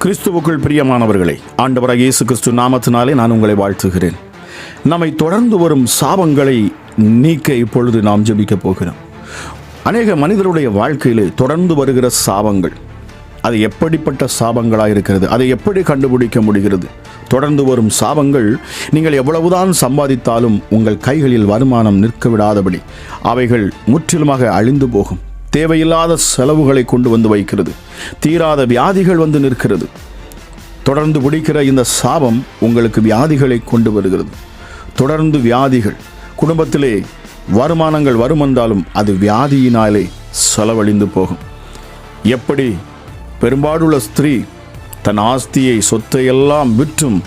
கிறிஸ்துவுக்குள் பிரியமானவர்களை, ஆண்டவராகிய இயேசு கிறிஸ்து நாமத்தினாலே நான் உங்களை வாழ்த்துகிறேன். நம்மை தொடர்ந்து வரும் சாபங்களை நீக்க இப்பொழுது நாம் ஜெபிக்கப் போகிறோம். அநேக மனிதருடைய வாழ்க்கையிலே தொடர்ந்து வருகிற சாபங்கள், அது எப்படிப்பட்ட சாபங்களாக இருக்கிறது? அதை எப்படி கண்டுபிடிக்க முடிகிறது? தொடர்ந்து வரும் சாபங்கள் நீங்கள் எவ்வளவுதான் சம்பாதித்தாலும் உங்கள் கைகளில் வருமானம் நிற்க விடாதபடி அவைகள் முற்றிலுமாக அழிந்து போகும். தேவையில்லாத செலவுகளை கொண்டு வந்து வைக்கிறது. தீராத வியாதிகள் வந்து நிற்கிறது. தொடர்ந்து பிடிக்கிற இந்த சாபம் உங்களுக்கு வியாதிகளை கொண்டு வருகிறது. தொடர்ந்து வியாதிகள், குடும்பத்திலே வருமானங்கள் வரும் என்றாலும் அது வியாதியினாலே செலவழிந்து போகும். எப்படி பெரும்பாடுள்ள ஸ்திரீ தன் ஆஸ்தியை, சொத்தை எல்லாம் விற்றும்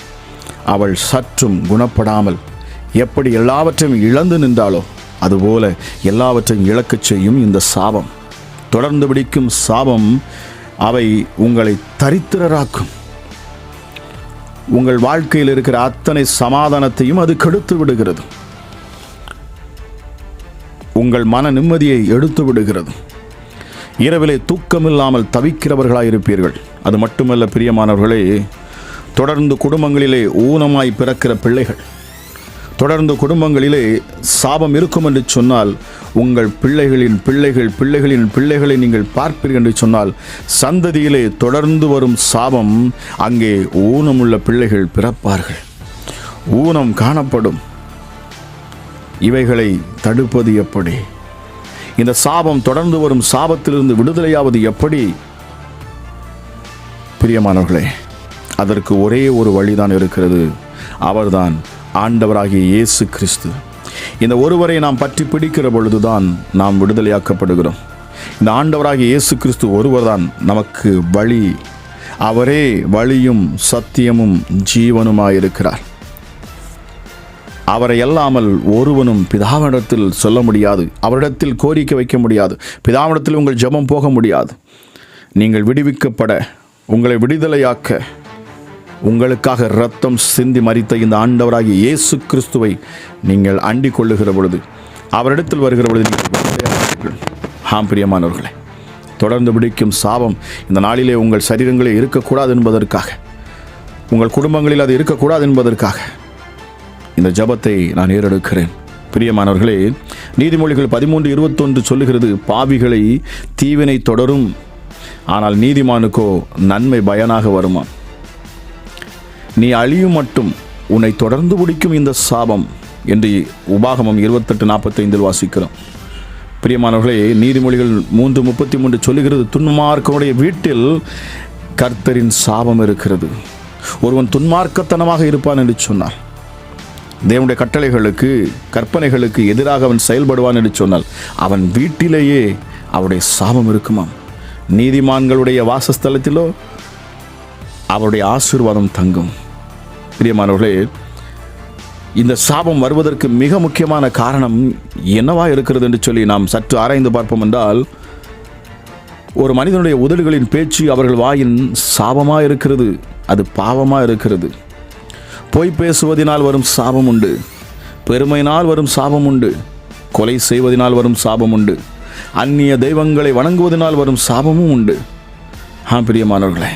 அவள் சற்றும் குணப்படாமல் எப்படி எல்லாவற்றையும் இழந்து நின்றாளோ, அதுபோல எல்லாவற்றையும் இழக்கச் செய்யும் இந்த சாபம். தொடர்ந்து பிடிக்கும் சாபம் அவை உங்களை தரித்திரராக்கும். உங்கள் வாழ்க்கையில் இருக்கிற அத்தனை சமாதானத்தையும் அது கெடுத்து விடுகிறது. உங்கள் மன நிம்மதியை எடுத்து விடுகிறது. இரவிலே தூக்கமில்லாமல் தவிக்கிறவர்களாயிருப்பீர்கள். அது மட்டுமல்ல பிரியமானவர்களே, தொடர்ந்து குடும்பங்களிலே ஊனமாய் பிறக்கிற பிள்ளைகள், தொடர்ந்து குடும்பங்களிலே சாபம் இருக்கும் என்று சொன்னால், உங்கள் பிள்ளைகளின் பிள்ளைகளை நீங்கள் பார்ப்பீர்கள் என்று சொன்னால், சந்ததியிலே தொடர்ந்து வரும் சாபம், அங்கே ஊனமுள்ள பிள்ளைகள் பிறப்பார்கள், ஊனம் காணப்படும். இவைகளை தடுப்பது எப்படி? இந்த சாபம், தொடர்ந்து வரும் சாபத்திலிருந்து விடுதலையாவது எப்படி? பிரியமானவர்களே, அதற்கு ஒரே ஒரு வழிதான் இருக்கிறது. அவர்தான் ஆண்டவராகிய இயேசு கிறிஸ்து. இந்த ஒருவரை நாம் பற்றி பிடிக்கிற பொழுதுதான் நாம் விடுதலையாக்கப்படுகிறோம். இந்த ஆண்டவராகிய இயேசு கிறிஸ்து ஒருவர்தான் நமக்கு வழி. அவரே வழியும் சத்தியமும் ஜீவனுமாயிருக்கிறார். அவரை அல்லாமல் ஒருவனும் பிதாவிடத்தில் சொல்ல முடியாது. அவரிடத்தில் கோரிக்கை வைக்க முடியாது. பிதாவிடத்தில் உங்கள் ஜெபம் போக முடியாது. நீங்கள் விடுவிக்கப்பட, உங்களை விடுதலையாக்க, உங்களுக்காக இரத்தம் சிந்தி மரித்த இந்த ஆண்டவராகிய இயேசு கிறிஸ்துவை நீங்கள் அண்டிக் கொள்ளுகிற பொழுது, அவரிடத்தில் வருகிற பொழுது நீங்கள் பிரியமானவர்களே, தொடர்ந்து பிடிக்கும் சாபம் இந்த நாளிலே உங்கள் சரீரங்களே இருக்கக்கூடாது என்பதற்காக, உங்கள் குடும்பங்களில் அது இருக்கக்கூடாது என்பதற்காக இந்த ஜெபத்தை நான் ஏறெடுக்கிறேன். பிரியமானவர்களே, நீதிமொழிகள் 13:21 சொல்லுகிறது, பாவிகளை தீவினை தொடரும், ஆனால் நீதிமானுக்கோ நன்மை பயனாக வருமா. நீ அழியும் மட்டும் உன்னை தொடர்ந்து பிடிக்கும் இந்த சாபம் என்று உபாகமம் 28:45 வாசிக்கிறோம். பிரியமானவர்களே, நீதிமொழிகள் 3:33 சொல்லுகிறது, துன்மார்க்கனுடைய வீட்டில் கர்த்தரின் சாபம் இருக்கிறது. ஒருவன் துன்மார்க்கத்தனமாக இருப்பான் என்று சொன்னார், தேவனுடைய கட்டளைகளுக்கு, கற்பனைகளுக்கு எதிராக அவன் செயல்படுவான் என்று சொன்னால், அவன் வீட்டிலேயே அவருடைய சாபம் இருக்குமாம். நீதிமான்களுடைய வாசஸ்தலத்திலோ அவருடைய ஆசீர்வாதம் தங்கும். பிரியமானவர்களே, இந்த சாபம் வருவதற்கு மிக முக்கியமான காரணம் என்னவா இருக்கிறது என்று சொல்லி நாம் சற்று ஆராய்ந்து பார்ப்போம் என்றால், ஒரு மனிதனுடைய உதடுகளின் பேச்சு அவர்கள் வாயின் சாபமாக இருக்கிறது. அது பாவமாக இருக்கிறது. பொய் பேசுவதனால் வரும் சாபம் உண்டு. பெருமையினால் வரும் சாபம் உண்டு. கொலை செய்வதனால் வரும் சாபம் உண்டு. அந்நிய தெய்வங்களை வணங்குவதனால் வரும் சாபமும் உண்டு. பிரியமானவர்களே,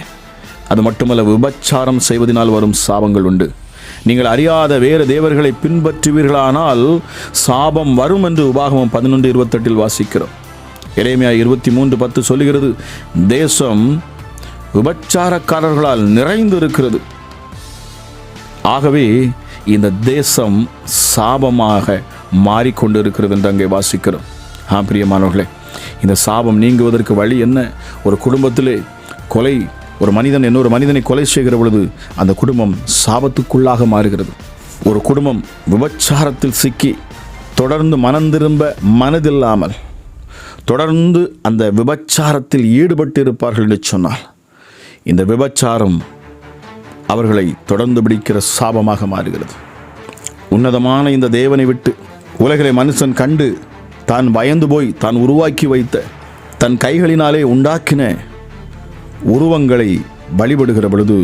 அது மட்டுமல்ல, விபச்சாரம் செய்வதனால் வரும் சாபங்கள் உண்டு. நீங்கள் அறியாத வேறு தேவர்களை பின்பற்றுவீர்களானால் சாபம் வரும் என்று உபாகமம் 11:28 வாசிக்கிறோம். எரேமியா 23:10 சொல்லுகிறது, தேசம் விபச்சாரக்காரர்களால் நிறைந்து இருக்கிறது. ஆகவே இந்த தேசம் சாபமாக மாறிக்கொண்டு இருக்கிறது என்று அங்கே வாசிக்கிறோம். பிரியமானவர்களே, இந்த சாபம் நீங்குவதற்கு வழி என்ன? ஒரு குடும்பத்திலே கொலை, ஒரு மனிதன் இன்னொரு மனிதனை கொலை செய்கிற பொழுது அந்த குடும்பம் சாபத்துக்குள்ளாக மாறுகிறது. ஒரு குடும்பம் விபச்சாரத்தில் சிக்கி தொடர்ந்து மனம் திரும்ப மனதில்லாமல் தொடர்ந்து அந்த விபச்சாரத்தில் ஈடுபட்டு இருப்பார்கள் என்று சொன்னால், இந்த விபச்சாரம் அவர்களை தொடர்ந்து பிடிக்கிற சாபமாக மாறுகிறது. உன்னதமான இந்த தேவனை விட்டு உலகிலே மனுஷன் கண்டு தான் பயந்து போய் தான் உருவாக்கி வைத்த, தன் கைகளினாலே உண்டாக்கின உருவங்களை வழிபடுகிற பொழுது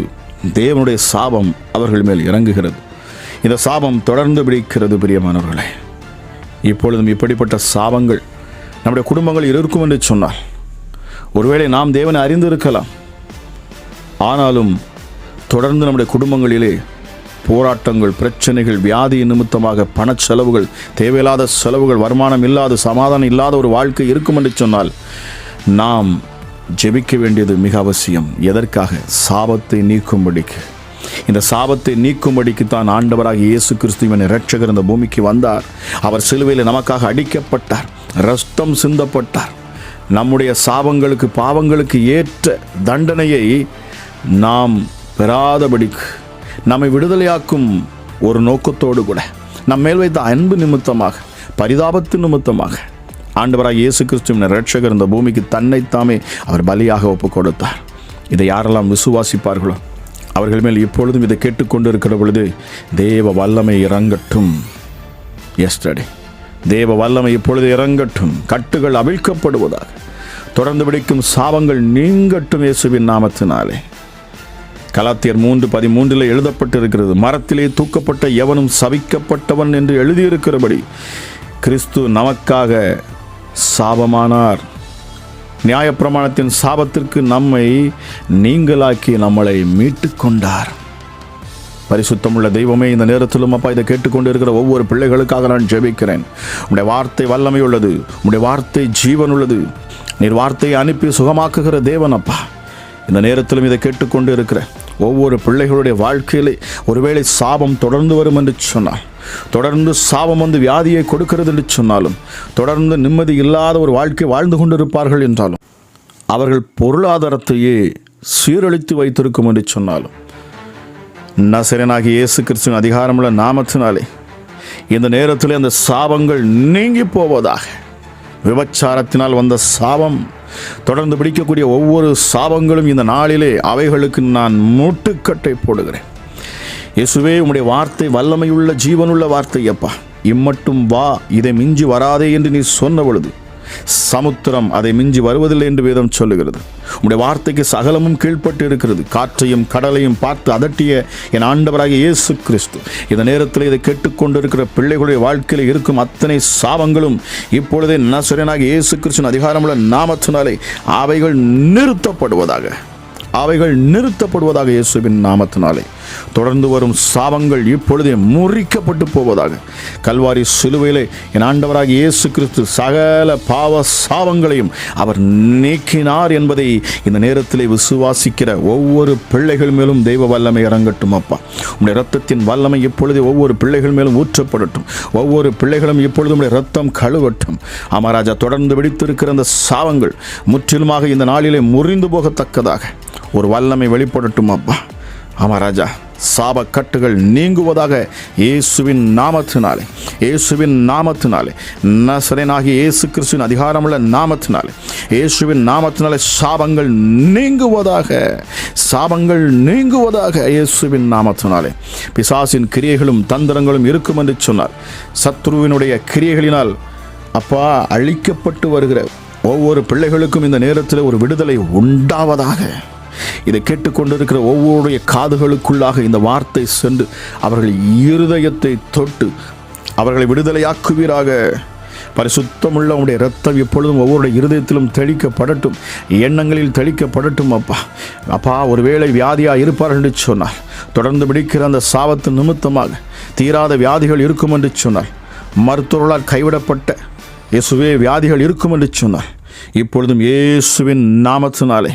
தேவனுடைய சாபம் அவர்கள் மேல் இறங்குகிறது. இந்த சாபம் தொடர்ந்து பிடிக்கிறது. பிரியமானவர்களே, இப்பொழுதும் இப்படிப்பட்ட சாபங்கள் நம்முடைய குடும்பங்கள் இருக்கும் என்று சொன்னால், ஒருவேளை நாம் தேவனை அறிந்திருக்கலாம், ஆனாலும் தொடர்ந்து நம்முடைய குடும்பங்களிலே போராட்டங்கள், பிரச்சனைகள், வியாதி நிமித்தமாக பணச்செலவுகள், தேவையில்லாத செலவுகள், வருமானம் இல்லாத, சமாதானம் இல்லாத ஒரு வாழ்க்கை இருக்கும் என்று சொன்னால் நாம் ஜெபிக்க வேண்டியது மிக அவசியம். எதற்காக? சாபத்தை நீக்கும்படிக்கு. இந்த சாபத்தை நீக்கும்படிக்கு தான் ஆண்டவராக இயேசு கிறிஸ்துவின் இரட்சகர் இந்த பூமிக்கு வந்தார். அவர் சிலுவையில் நமக்காக அடிக்கப்பட்டார், இரத்தம் சிந்தப்பட்டார். நம்முடைய சாபங்களுக்கு, பாவங்களுக்கு ஏற்ற தண்டனையை நாம் பெறாதபடிக்கு, நம்மை விடுதலையாக்கும் ஒரு நோக்கத்தோடு கூட, நம் மேல் வைத்த அன்பு நிமித்தமாக, பரிதாபத்து நிமித்தமாக ஆண்டவராக இயேசு கிறிஸ்துவின் இரட்சகர் இந்த பூமிக்கு தன்னைத்தாமே அவர் பலியாக ஒப்புக் கொடுத்தார். இதை யாரெல்லாம் விசுவாசிப்பார்களோ அவர்கள் மேல் இப்பொழுதும் இதை கேட்டுக்கொண்டு இருக்கிற பொழுது தேவ வல்லமை இறங்கட்டும். எஸ்டர்டே தேவ வல்லமை இப்பொழுது இறங்கட்டும். கட்டுகள் அவிழ்க்கப்படுவதாக, தொடர்ந்து பிடிக்கும் சாபங்கள் நீங்கட்டும் இயேசுவின் நாமத்தினாலே. கலாத்தியர் 3:13 எழுதப்பட்டிருக்கிறது, மரத்திலே தூக்கப்பட்ட எவனும் சபிக்கப்பட்டவன் என்று எழுதியிருக்கிறபடி கிறிஸ்து நமக்காக சாபமானார். நியாயப்பிரமாணத்தின் சாபத்திற்கு நம்மை நீங்களாக்கி நம்மளை மீட்டு கொண்டார். பரிசுத்தமுள்ள தெய்வமே, இந்த நேரத்திலும் அப்பா இதை கேட்டுக்கொண்டு இருக்கிற ஒவ்வொரு பிள்ளைகளுக்காக நான் ஜெபிக்கிறேன். உம்முடைய வார்த்தை வல்லமை உள்ளது, உம்முடைய வார்த்தை ஜீவன் உள்ளது. நீர் வார்த்தையை அனுப்பி சுகமாக்குகிற தேவன் அப்பா. இந்த நேரத்திலும் இதை கேட்டுக்கொண்டு இருக்கிற ஒவ்வொரு பிள்ளைகளுடைய வாழ்க்கையிலே ஒருவேளை சாபம் தொடர்ந்து வரும் என்று சொன்னால், தொடர்ந்து சாபம் வந்து வியாதியை கொடுக்கிறது என்று சொன்னாலும், தொடர்ந்து நிம்மதி இல்லாத ஒரு வாழ்க்கை வாழ்ந்து கொண்டிருப்பார்கள் என்றாலும், அவர்கள் பொருளாதாரத்தையே சீரழித்து வைத்திருக்கும் என்று சொன்னாலும், நசரேயனாகிய இயேசு கிறிஸ்துவின் அதிகாரமுள்ள நாமத்தினாலே இந்த நேரத்தில் அந்த சாபங்கள் நீங்கி போவதாக. விபச்சாரத்தினால் வந்த சாபம், தொடர்ந்து பிடிக்கக்கூடிய ஒவ்வொரு சாபங்களும் இந்த நாளிலே அவைகளுக்கு நான் முட்டுக்கட்டை போடுகிறேன். இயேசுவே, உம்முடைய வார்த்தை வல்லமையுள்ள ஜீவனுள்ள வார்த்தை அப்பா. இம்மட்டும் வா, இதை மிஞ்சி வராதே என்று நீ சொன்ன பொழுது சமுத்திரம் அதை மிஞ்சி வருவதில்லை என்று வேதம் சொல்லுகிறது. உம்முடைய வார்த்தைக்கு சகலமும் கீழ்ப்பட்டு இருக்கிறது. காற்றையும் கடலையும் பார்த்து அதட்டிய என் ஆண்டவராகிய இயேசு கிறிஸ்து இந்த நேரத்தில் இதை கேட்டுக்கொண்டிருக்கிற பிள்ளைகளுடைய வாழ்க்கையில் இருக்கும் அத்தனை சாபங்களும் இப்பொழுதே நசரேயனாகிய இயேசு கிறிஸ்துவின் அதிகாரமுள்ள நாமத்தினாலே அவைகள் நிறுத்தப்படுவதாக, அவைகள் நிறுத்தப்படுவதாக. இயேசுவின் நாமத்தினாலே தொடர்ந்து வரும் சாபங்கள் இப்பொழுதே முறிக்கப்பட்டு போவதாக. கல்வாரி சிலுவையிலே என் ஆண்டவராகிய இயேசு கிறிஸ்து சகல பாவ சாபங்களையும் அவர் நீக்கினார் என்பதை இந்த நேரத்திலே விசுவாசிக்கிற ஒவ்வொரு பிள்ளைகள் மேலும் தெய்வ வல்லமை இறங்கட்டும் அப்பா. உம்முடைய இரத்தத்தின் வல்லமை இப்பொழுதே ஒவ்வொரு பிள்ளைகள் மேலும் ஊற்றப்படட்டும். ஒவ்வொரு பிள்ளைகளும் இப்பொழுது உம்முடைய இரத்தம் கழுவட்டும். ஆமாராஜா, தொடர்ந்து வெடித்திருக்கிற அந்த சாபங்கள் முற்றிலுமாக இந்த நாளிலே முறிந்து போகத்தக்கதாக ஒரு வல்லமை வெளிப்படட்டும் அப்பா. ஆமாராஜா, சாப கட்டுகள் நீங்குவதாக இயேசுவின் நாமத்தினாலே, இயேசுவின் நாமத்தினாலே, நசரேயனாகிய இயேசு கிறிஸ்துவின் அதிகாரமுள்ள நாமத்தினாலே, இயேசுவின் நாமத்தினாலே சாபங்கள் நீங்குவதாக, சாபங்கள் நீங்குவதாக. இயேசுவின் நாமத்தினாலே பிசாசின் கிரியைகளும் தந்திரங்களும் இருக்கும் என்று சொன்னார். சத்ருவினுடைய கிரியைகளினால் அப்பா அழிக்கப்பட்டு வருகிற ஒவ்வொரு பிள்ளைகளுக்கும் இந்த நேரத்தில் ஒரு விடுதலை உண்டாவதாக. இதை கேட்டுக்கொண்டிருக்கிற ஒவ்வொருடைய காதுகளுக்குள்ளாக இந்த வார்த்தை சென்று அவர்கள் இருதயத்தை தொட்டு அவர்களை விடுதலையாக்குவீராக. பரிசுத்தமுள்ள உடைய இரத்தம் எப்பொழுதும் ஒவ்வொருடைய இருதயத்திலும் தெளிக்கப்படட்டும், எண்ணங்களில் தெளிக்கப்படட்டும் அப்பா. அப்பா, ஒருவேளை வியாதியாக இருப்பார்கள் என்று சொன்னார், தொடர்ந்து பிடிக்கிற அந்த சாபத்து நிமித்தமாக தீராத வியாதிகள் இருக்கும் என்று சொன்னார், மருத்துவர்களால் கைவிடப்பட்ட இயேசுவே வியாதிகள் இருக்கும் என்று சொன்னார், இப்பொழுதும் இயேசுவின் நாமத்தினாலே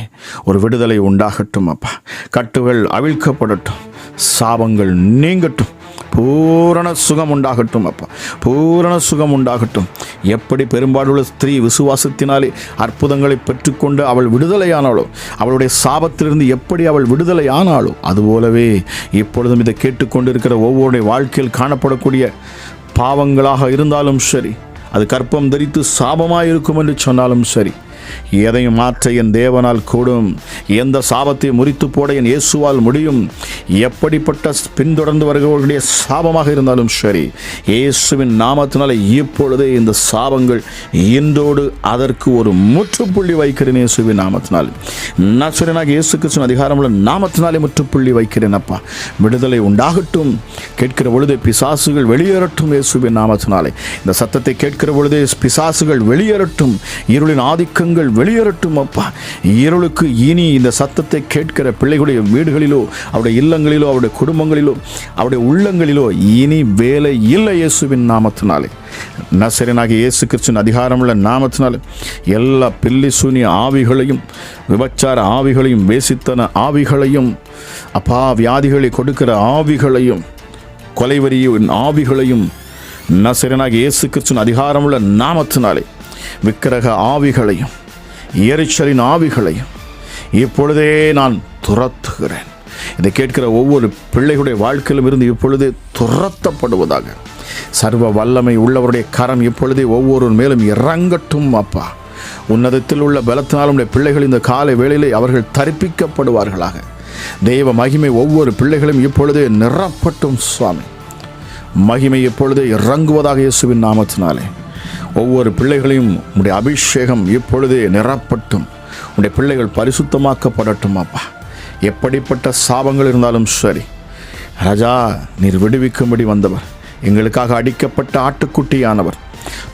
ஒரு விடுதலை உண்டாகட்டும் அப்பா. கட்டுகள் அவிழ்க்கப்படட்டும், சாபங்கள் நீங்கட்டும், பூரண சுகம் உண்டாகட்டும் அப்பா, பூரண சுகம் உண்டாகட்டும். எப்படி பெரும்பாலுள்ள ஸ்திரீ விசுவாசத்தினாலே அற்புதங்களை பெற்றுக்கொண்டு அவள் விடுதலையானாளோ, அவளுடைய சாபத்திலிருந்து எப்படி அவள் விடுதலையானாளோ, அதுபோலவே இப்பொழுதும் இதை கேட்டுக்கொண்டிருக்கிற ஒவ்வொரு வாழ்க்கையில் காணப்படக்கூடிய பாவங்களாக இருந்தாலும் சரி, அது கற்பம் தரித்து சாபமாக இருக்கும் என்று சொன்னாலும் சரி, எதையும் மாற்ற என் தேவனால் கூடும். எந்த சாபத்தை முறித்து போட என் இயேசுவால் முடியும். எப்படிப்பட்ட பின்தொடர்ந்து வருகிறவர்களுடைய சாபமாக இருந்தாலும் சரி, இயேசுவின் நாமத்தினாலே இப்பொழுதே இந்த சாபங்கள் இன்றோடு அதற்கு ஒரு முற்றுப்புள்ளி வைக்கிறேன். இயேசுவின் நாமத்தினால், நசரேயனாகிய இயேசு கிறிஸ்துவின் அதிகாரமுள்ள நாமத்தினாலே முற்றுப்புள்ளி வைக்கிறேன் அப்பா. விடுதலை உண்டாகட்டும். கேட்கிற பொழுது பிசாசுகள் வெளியேறட்டும். இயேசுவின் நாமத்தினாலே இந்த சத்தத்தை கேட்கிற பொழுது பிசாசுகள் வெளியேறட்டும். இருளின் ஆதிக்கங்கள் சாபங்கள் வெளியேறட்டும் அப்பா. இருளுக்கு இனி இந்த சத்தத்தை கேட்கிற பிள்ளைகளுடைய வீடுகளிலோ, அவருடைய இல்லங்களிலோ, அவருடைய குடும்பங்களிலோ, அவருடைய உள்ளங்களிலோ இனி வேலை இல்லை இயேசுவின் நாமத்தினாலே. நசரேயனாகிய இயேசு கிறிஸ்துவின் அதிகாரமுள்ள நாமத்தினாலே எல்லா பில்லி சூனிய ஆவிகளையும், விபச்சார ஆவிகளையும், வேசித்தன ஆவிகளையும், அப்பா வியாதிகளை கொடுக்கிற ஆவிகளையும், கொலைவரியின் ஆவிகளையும் நசரேயனாகிய இயேசு கிறிஸ்துவின் அதிகாரமுள்ள நாமத்தினாலே விக்கிரக ஆவிகளையும், எரிச்சலின் ஆவிகளையும் இப்பொழுதே நான் துரத்துகிறேன். இதை கேட்கிற ஒவ்வொரு பிள்ளைகளுடைய வாழ்க்கையிலும் இருந்து இப்பொழுதே துரத்தப்படுவதாக. சர்வ வல்லமை உள்ளவருடைய கரம் இப்பொழுதே ஒவ்வொரு மேலும் இறங்கட்டும் அப்பா. உன்னதத்தில் உள்ள பலத்தினாலும் பிள்ளைகள் இந்த காலை வேளையிலே அவர்கள் தரிப்பிக்கப்படுவார்களாக. தெய்வ மகிமை ஒவ்வொரு பிள்ளைகளும் இப்பொழுதே நிரப்பட்டும் சுவாமி. மகிமை இப்பொழுதே இறங்குவதாக இயேசுவின் நாமத்தினாலே. ஒவ்வொரு பிள்ளைகளையும் உடைய அபிஷேகம் இப்பொழுதே நிரப்பட்டும். உடைய பிள்ளைகள் பரிசுத்தமாக்கப்படட்டும் அப்பா. எப்படிப்பட்ட சாபங்கள் இருந்தாலும் சரி ராஜா, நீர் விடுவிக்கும்படி வந்தவர், எங்களுக்காக அடிக்கப்பட்ட ஆட்டுக்குட்டியானவர்.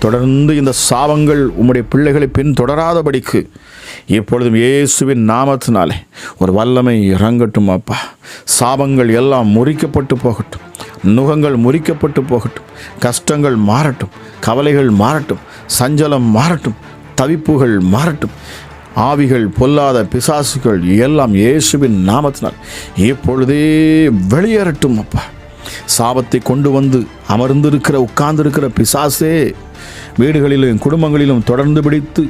தொடர்ந்து இந்த சாபங்கள் உம்முடைய பிள்ளைகளை பின்தொடராதபடிக்கு இப்பொழுதும் இயேசுவின் நாமத்தினாலே ஒரு வல்லமை இறங்கட்டும் அப்பா. சாபங்கள் எல்லாம் முறிக்கப்பட்டு போகட்டும், நுகங்கள் முறிக்கப்பட்டு போகட்டும், கஷ்டங்கள் மாறட்டும், கவலைகள் மாறட்டும், சஞ்சலம் மாறட்டும், தவிப்புகள் மாறட்டும், ஆவிகள், பொல்லாத பிசாசுகள் எல்லாம் இயேசுவின் நாமத்தினால் இப்பொழுதே வெளியேறட்டும் அப்பா. சாபத்தை கொண்டு வந்து அமர்ந்திருக்கிற, உட்கார்ந்திருக்கிற பிசாசே, வீடுகளிலும் குடும்பங்களிலும் தொடர்ந்து பிடித்து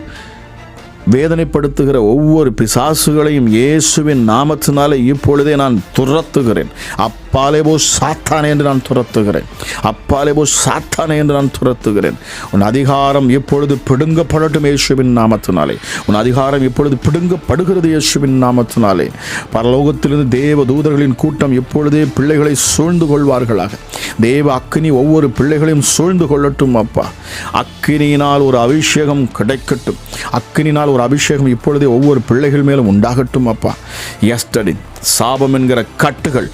வேதனைப்படுத்துகிற ஒவ்வொரு பிசாசுகளையும் இயேசுவின் நாமத்தினாலே இப்பொழுதே நான் துரத்துகிறேன். அப்பாலேபோ சாத்தானே என்று நான் துரத்துகிறேன். அப்பாலேபோ சாத்தானே என்று நான் துரத்துகிறேன். உன் அதிகாரம் இப்பொழுது பிடுங்கப்படட்டும் இயேசுவின் நாமத்தினாலே. உன் அதிகாரம் இப்பொழுது பிடுங்கப்படுகிறது இயேசுவின் நாமத்தினாலே. பரலோகத்திலிருந்து தேவ தூதர்களின் கூட்டம் இப்பொழுதே பிள்ளைகளை சூழ்ந்து கொள்வார்களாக. தேவ அக்கினி ஒவ்வொரு பிள்ளைகளையும் சூழ்ந்து கொள்ளட்டும் அப்பா. அக்கினியினால் ஒரு அபிஷேகம் கிடைக்கட்டும். அக்கினினால் ஒரு அபிஷேகம் இப்பொழுதே ஒவ்வொரு பிள்ளைகள் மேலும் உண்டாகட்டும் அப்பா. எஸ்டர்டே சாபம் என்கிற கட்டுகள்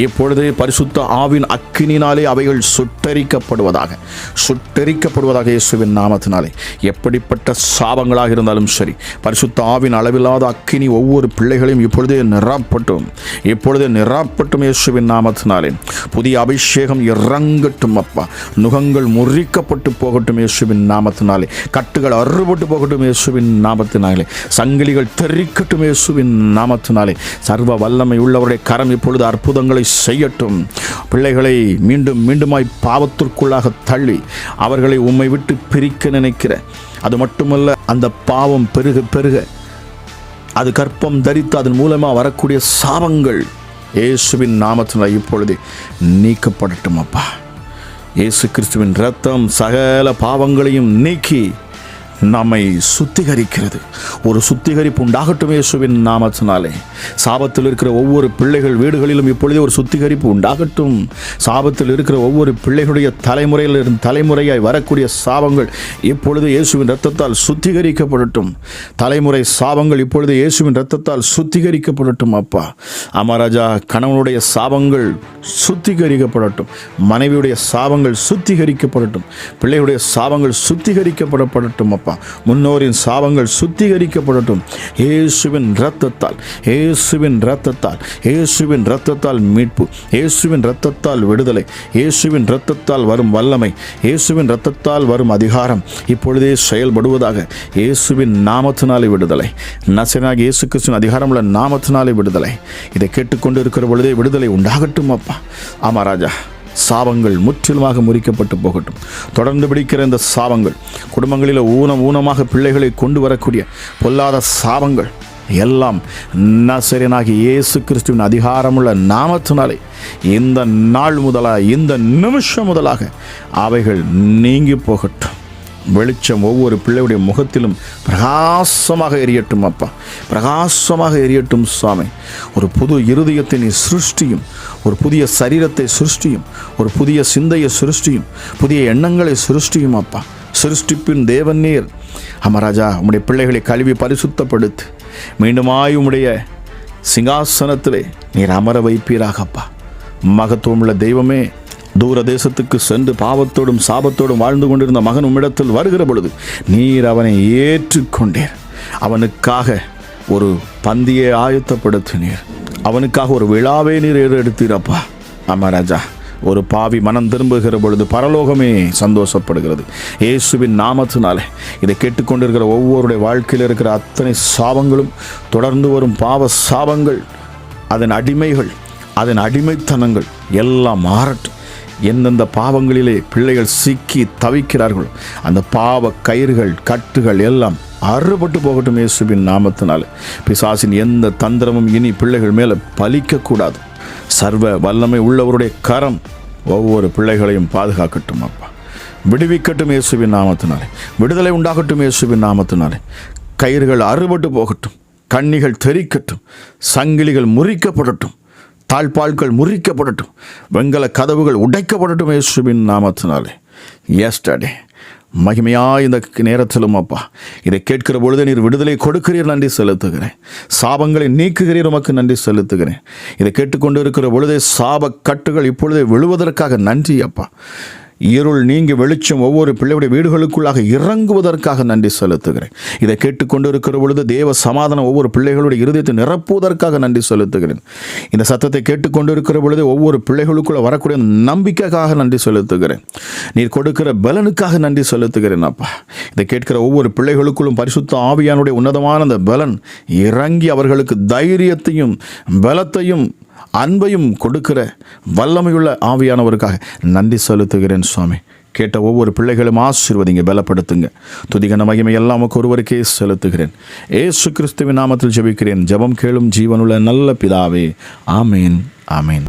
இப்பொழுதே பரிசுத்த ஆவின் அக்கினினாலே அவைகள் சுட்டரிக்கப்படுவதாக, சுட்டரிக்கப்படுவதாக இயேசுவின் நாமத்தினாலே. எப்படிப்பட்ட சாபங்களாக இருந்தாலும் சரி, பரிசுத்த ஆவின் அளவில்லாத அக்கினி ஒவ்வொரு பிள்ளைகளையும் இப்பொழுதே நிரப்பட்டும், இப்பொழுதே நிரப்பட்டும் இயேசுவின் நாமத்தினாலே. புதிய அபிஷேகம் இறங்கட்டும் அப்பா. நுகங்கள் முறிக்கப்பட்டு போகட்டும் இயேசுவின் நாமத்தினாலே. கட்டுகள் அறுபட்டு போகட்டும் இயேசுவின் நாமத்தினாலே. சங்கிலிகள் தெரிக்கட்டும் இயேசுவின் நாமத்தினாலே. சர்வ வல்லமை உள்ளவருடைய கரம் இப்பொழுது அற்புதங்களை செய்யட்டும். பிள்ளைகளை மீண்டும் மீண்டுமாய் பாவத்திற்குள்ளாக தள்ளி அவர்களை உம்மை விட்டு பிரிக்க நினைக்கிற, அது மட்டுமல்ல, அந்த பாவம் பெருக பெருக அது கற்பம் தரித்து அதன் மூலமாக வரக்கூடிய சாபங்கள் இயேசுவின் நாமத்தினால் இப்பொழுது நீக்கப்படட்டும் அப்பா. இயேசு கிறிஸ்துவின் இரத்தம் சகல பாவங்களையும் நீக்கி நம்மை சுத்திகரிக்கிறது. ஒரு சுத்திகரிப்பு உண்டாகட்டும் இயேசுவின் நாமத்தினாலே. சாபத்தில் இருக்கிற ஒவ்வொரு பிள்ளைகள் வீடுகளிலும் இப்பொழுதே ஒரு சுத்திகரிப்பு உண்டாகட்டும். சாபத்தில் இருக்கிற ஒவ்வொரு பிள்ளைகளுடைய தலைமுறையிலிருந்து தலைமுறையாய் வரக்கூடிய சாபங்கள் இப்பொழுது இயேசுவின் இரத்தத்தால் சுத்திகரிக்கப்படட்டும். தலைமுறை சாபங்கள் இப்பொழுது இயேசுவின் இரத்தத்தால் சுத்திகரிக்கப்படட்டும் அப்பா. அமராஜா, கணவனுடைய சாபங்கள் சுத்திகரிக்கப்படட்டும், மனைவியுடைய சாபங்கள் சுத்திகரிக்கப்படட்டும், பிள்ளைகளுடைய சாபங்கள் சுத்திகரிக்கப்படப்படட்டும் அப்பா. முன்னோரின் சாபங்கள் சுத்திகரிக்கப்படட்டும் இயேசுவின் இரத்தத்தால். இயேசுவின் இரத்தத்தால், இயேசுவின் இரத்தத்தால் மீட்பு, இயேசுவின் இரத்தத்தால் விடுதலை, இயேசுவின் இரத்தத்தால் வரும் வல்லமை, இயேசுவின் இரத்தத்தால் வரும் அதிகாரம் இப்பொழுதே செயல்படுவதாக. இயேசுவின் நாமத்தினாலே விடுதலை. நசரேயனாகிய இயேசு கிறிஸ்துவின் அதிகாரமுள்ள நாமத்தினாலே விடுதலை. இதை கேட்டுக்கொண்டு இருக்கிற பொழுதே விடுதலை உண்டாகட்டும் அப்பா. ஆமா ராஜா, சாபங்கள் முற்றிலுமாக முறிக்கப்பட்டு போகட்டும். தொடர்ந்து பிடிக்கிற இந்த சாபங்கள், குடும்பங்களில் ஊனமாக பிள்ளைகளை கொண்டு வரக்கூடிய பொல்லாத சாபங்கள் எல்லாம் நசரேயனாகிய இயேசு கிறிஸ்துவின் அதிகாரமுள்ள நாமத்தினாலே இந்த நாள் முதலாக, இந்த நிமிஷம் முதலாக அவைகள் நீங்கி போகட்டும். வெளிச்சம் ஒவ்வொரு பிள்ளையுடைய முகத்திலும் பிரகாசமாக எரியட்டும் அப்பா. பிரகாசமாக எரியட்டும் சுவாமி. ஒரு புது இருதயத்தை நீ சிருஷ்டியும், ஒரு புதிய சரீரத்தை சிருஷ்டியும், ஒரு புதிய சிந்தையை சிருஷ்டியும், புதிய எண்ணங்களை சிருஷ்டியும் அப்பா. சிருஷ்டிப்பின் தேவன் நீர். அமராஜா, உம்முடைய பிள்ளைகளை கழுவி பரிசுத்தப்படுத்து மீண்டுமாய் உம்முடைய சிங்காசனத்திலே நீர் அமர வைப்பீராகப்பா. மகத்துவமுள்ள தெய்வமே, தூர தேசத்துக்கு சென்று பாவத்தோடும் சாபத்தோடும் வாழ்ந்து கொண்டிருந்த மகன் உம்மிடத்தில் வருகிற பொழுது நீர் அவனை ஏற்றுக்கொண்டீர். அவனுக்காக ஒரு பந்தியை ஆயத்தப்படுத்தினீர், அவனுக்காக ஒரு விழாவே நீர் எடுத்தீரப்பா. ஆமாம் ராஜா, ஒரு பாவி மனம் திரும்புகிற பொழுது பரலோகமே சந்தோஷப்படுகிறது. இயேசுவின் நாமத்தினாலே இதை கேட்டுக்கொண்டிருக்கிற ஒவ்வொருடைய வாழ்க்கையில் இருக்கிற அத்தனை சாபங்களும், தொடர்ந்து வரும் பாவ சாபங்கள், அதன் அடிமைகள், அதன் அடிமைத்தனங்கள் எல்லாம் மாறட்டும். எந்தெந்த பாவங்களிலே பிள்ளைகள் சிக்கி தவிக்கிறார்களோ அந்த பாவ கயிறுகள், கட்டுகள் எல்லாம் அறுபட்டு போகட்டும் இயேசுவின் நாமத்தினாலே. பிசாசின் எந்த தந்திரமும் இனி பிள்ளைகள் மேலே பலிக்கக்கூடாது. சர்வ வல்லமை உள்ளவருடைய கரம் ஒவ்வொரு பிள்ளைகளையும் பாதுகாக்கட்டும் அப்பா. விடுவிக்கட்டும் இயேசுவின் நாமத்தினாலே. விடுதலை உண்டாகட்டும் இயேசுவின் நாமத்தினாலே. கயிறுகள் அறுபட்டு போகட்டும், கண்ணிகள் தெறிக்கட்டும், சங்கிலிகள் முறிக்கப்படட்டும், தாழ்பால்கள் முறிக்கப்படட்டும், வெங்கல கதவுகள் உடைக்கப்படட்டும் இயேசுவின் நாமத்தினாலே. எஸ்டர்டே மகிமையா இந்த நேரத்திலும் அப்பா இதை கேட்கிற பொழுது நீர் விடுதலை கொடுக்கிறீர், நன்றி செலுத்துகிறேன். சாபங்களை நீக்குகிறீர், உமக்கு நன்றி செலுத்துகிறேன். இதை கேட்டுக்கொண்டு இருக்கிற பொழுதே சாப கட்டுகள் இப்பொழுதே விழுவதற்காக நன்றி அப்பா. இருள் நீங்கி வெளிச்சம் ஒவ்வொரு பிள்ளையுடைய வீடுகளுக்குள்ளாக இறங்குவதற்காக நன்றி செலுத்துகிறேன். இதை கேட்டுக்கொண்டு இருக்கிற பொழுது தேவ சமாதானம் ஒவ்வொரு பிள்ளைகளுடைய இருதயத்தை நிரப்புவதற்காக நன்றி செலுத்துகிறேன். இந்த சத்தத்தை கேட்டுக்கொண்டு இருக்கிற பொழுது ஒவ்வொரு பிள்ளைகளுக்குள்ள வரக்கூடிய நம்பிக்கைக்காக நன்றி செலுத்துகிறேன். நீர் கொடுக்கிற பலனுக்காக நன்றி செலுத்துகிறேன் அப்பா. இதை கேட்கிற ஒவ்வொரு பிள்ளைகளுக்குள்ளும் பரிசுத்த ஆவியானுடைய உன்னதமான அந்த பலன் இறங்கி அவர்களுக்கு தைரியத்தையும் பலத்தையும் அன்பையும் கொடுக்கிற வல்லமையுள்ள ஆவியானவருக்காக நன்றி செலுத்துகிறேன் சுவாமி. கேட்ட ஒவ்வொரு பிள்ளைகளும் ஆசீர்வதிங்க, பலப்படுத்துங்க. துதிகன மகிமை எல்லாம் ஒருவருக்கே செலுத்துகிறேன். ஏசு கிறிஸ்துவின் நாமத்தில் ஜெபிக்கிறேன். ஜெபம் கேளும் ஜீவனுள்ள நல்ல பிதாவே. ஆமேன், ஆமேன்.